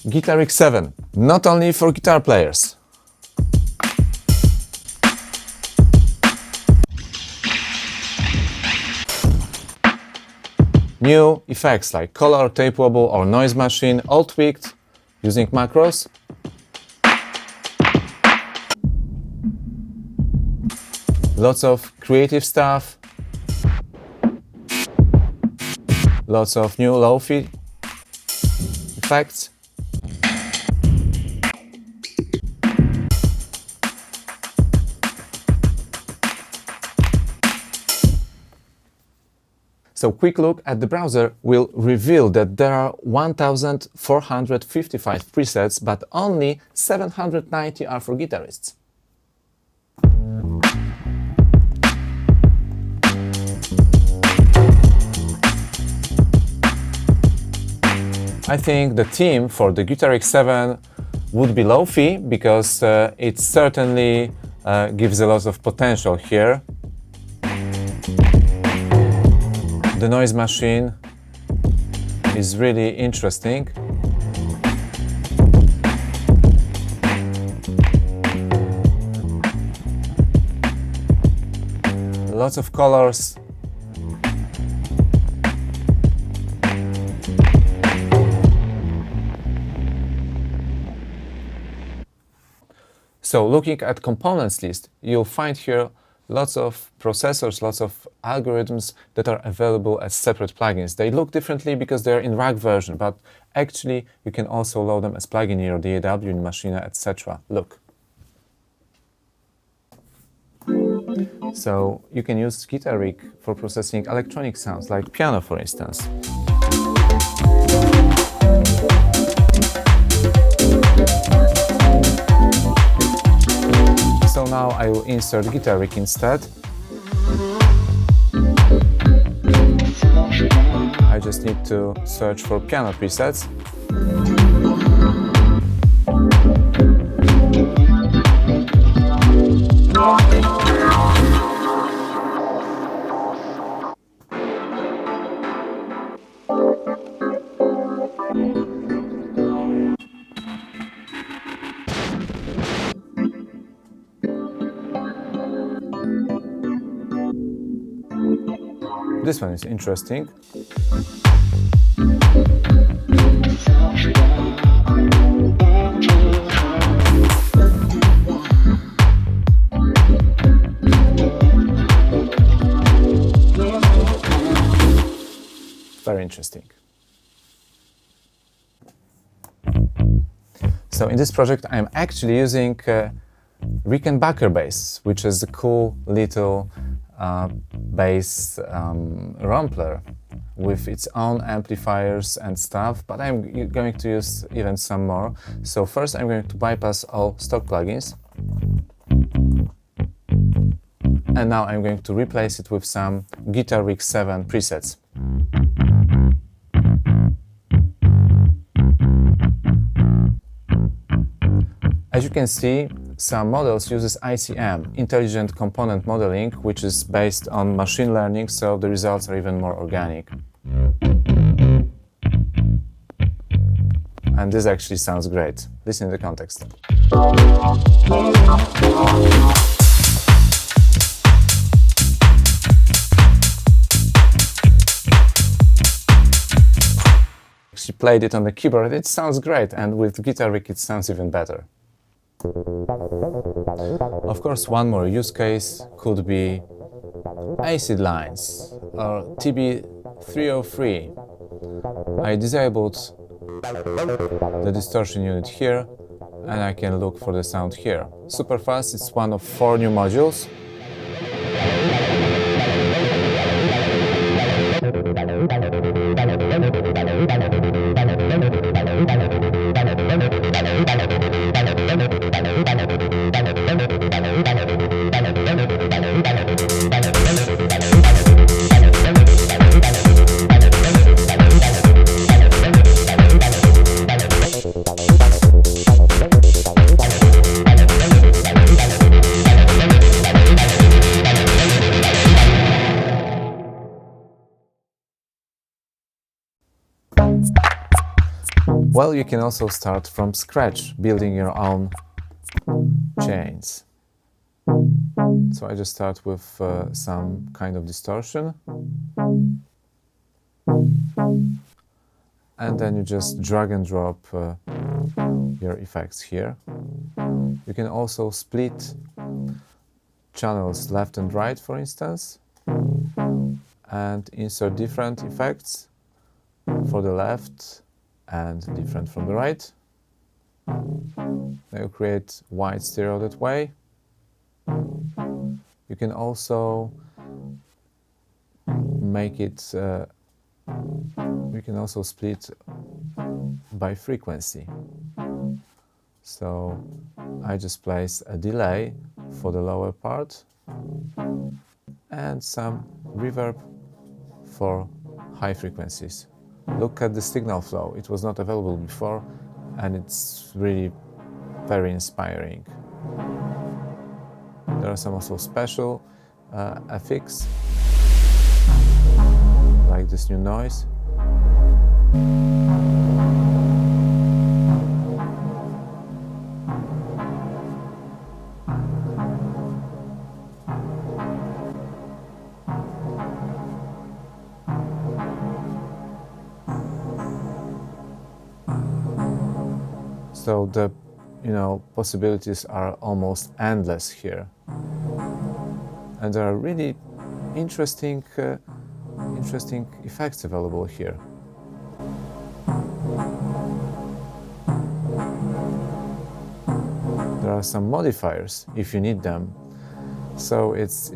Guitar X7, not only for guitar players. New effects like color, tape wobble or noise machine, all tweaked using macros. Lots of creative stuff. Lots of new lo-fi effects. So quick look at the browser will reveal that there are 1,455 presets, but only 790 are for guitarists. I think the theme for the Guitar X7 would be lo-fi because it certainly gives a lot of potential here. The noise machine is really interesting. Lots of colors. So looking at components list, you'll find here lots of processors, lots of algorithms that are available as separate plugins. They look differently because they're in rack version, but actually you can also load them as plugin in your DAW, in Maschine, etc. Look. So you can use Guitar Rig for processing electronic sounds, like piano, for instance. So now I will insert Guitar Rig instead. I just need to search for piano presets. This one is interesting. Very interesting. So in this project, I'm actually using Rickenbacker bass, which is a cool little bass Rumpler with its own amplifiers and stuff, but I'm going to use even some more. So first I'm going to bypass all stock plugins, and now I'm going to replace it with some Guitar Rig 7 presets. As you can see, some models uses ICM, Intelligent Component Modeling, which is based on machine learning, so the results are even more organic. And this actually sounds great. Listen to the context. She played it on the keyboard, it sounds great, and with Guitar Rig it sounds even better. Of course, one more use case could be acid lines or TB303. I disabled the distortion unit here, and I can look for the sound here. Super fast, it's one of 4 new modules. Well, you can also start from scratch, building your own chains. So I just start with some kind of distortion. And then you just drag and drop your effects here. You can also split channels left and right, for instance, and insert different effects for the left and different from the right. Then you create wide stereo that way. You can also make it, we can also split by frequency. So I just place a delay for the lower part and some reverb for high frequencies. Look at the signal flow. It was not available before, and it's really very inspiring. There are some also special effects, like this new noise. So the possibilities are almost endless here, and there are really interesting effects available here. There are some modifiers if you need them. So it's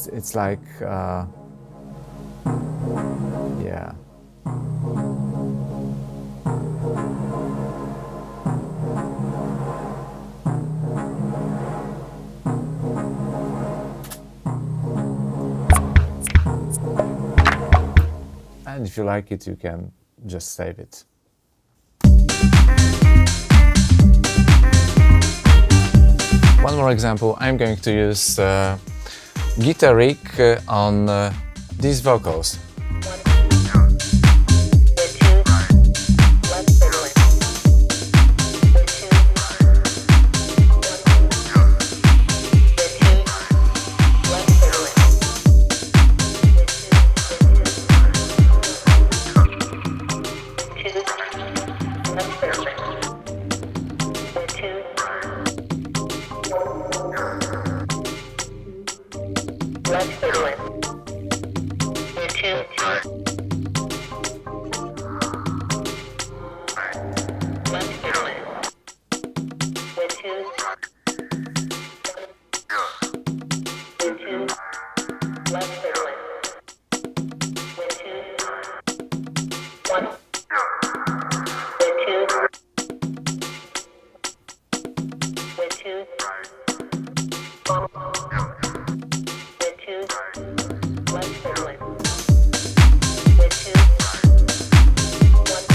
it's like yeah. And if you like it, you can just save it. One more example, I'm going to use guitar rig on these vocals.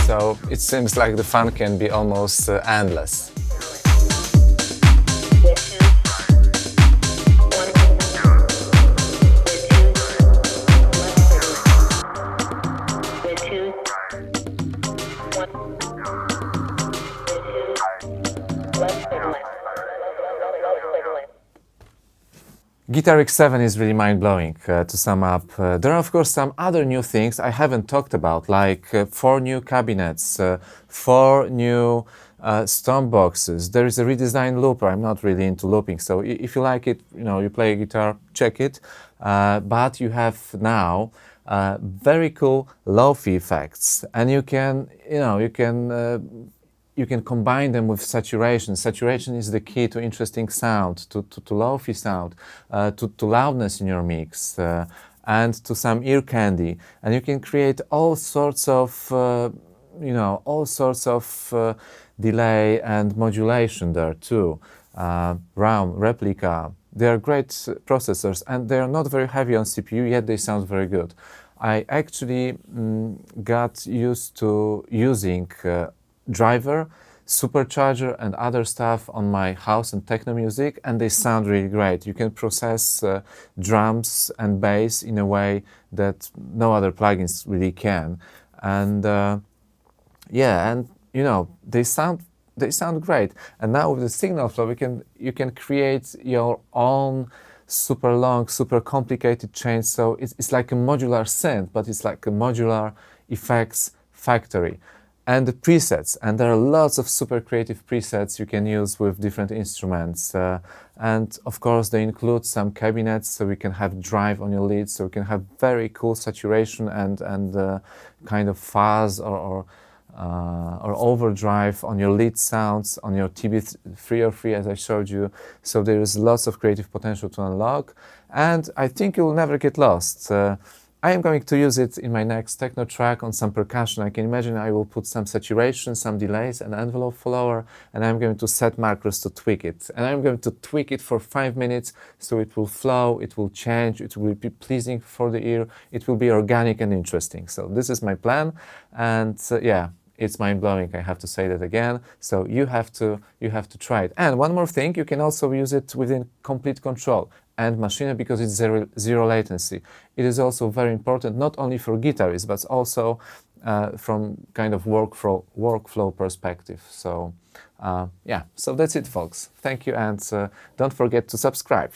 So it seems like the fun can be almost endless. Guitar Rig 7 is really mind-blowing, to sum up. There are of course some other new things I haven't talked about, like 4 new cabinets, 4 new stomp boxes. There is a redesigned looper. I'm not really into looping, so if you like it, you play a guitar, check it. But you have now very cool lo-fi effects, and you can combine them with saturation. Saturation is the key to interesting sound, to lo-fi sound, to loudness in your mix, and to some ear candy. And you can create all sorts of, delay and modulation there too. Round, replica. They are great processors, and they are not very heavy on CPU, yet they sound very good. I actually got used to using driver, supercharger and other stuff on my house and techno music, and they sound really great. You can process drums and bass in a way that no other plugins really can. And yeah, and you know, they sound great. And now with the signal flow, you can create your own super long, super complicated change. So it's like a modular synth, but it's like a modular effects factory. And the presets, and there are lots of super creative presets you can use with different instruments. And of course, they include some cabinets, so we can have drive on your leads, so we can have very cool saturation and kind of fuzz or overdrive on your lead sounds, on your TB303 as I showed you. So there is lots of creative potential to unlock, and I think you will never get lost. I am going to use it in my next techno track on some percussion. I can imagine I will put some saturation, some delays, an envelope follower, and I'm going to set markers to tweak it. And I'm going to tweak it for 5 minutes so it will flow, it will change, it will be pleasing for the ear, it will be organic and interesting. So this is my plan, and yeah, it's mind-blowing, I have to say that again. So you have to try it. And one more thing, you can also use it within Komplete Kontrol and Maschine because it's zero latency. It is also very important, not only for guitarists, but also from kind of workflow perspective. So yeah, so that's it, folks. Thank you, and don't forget to subscribe.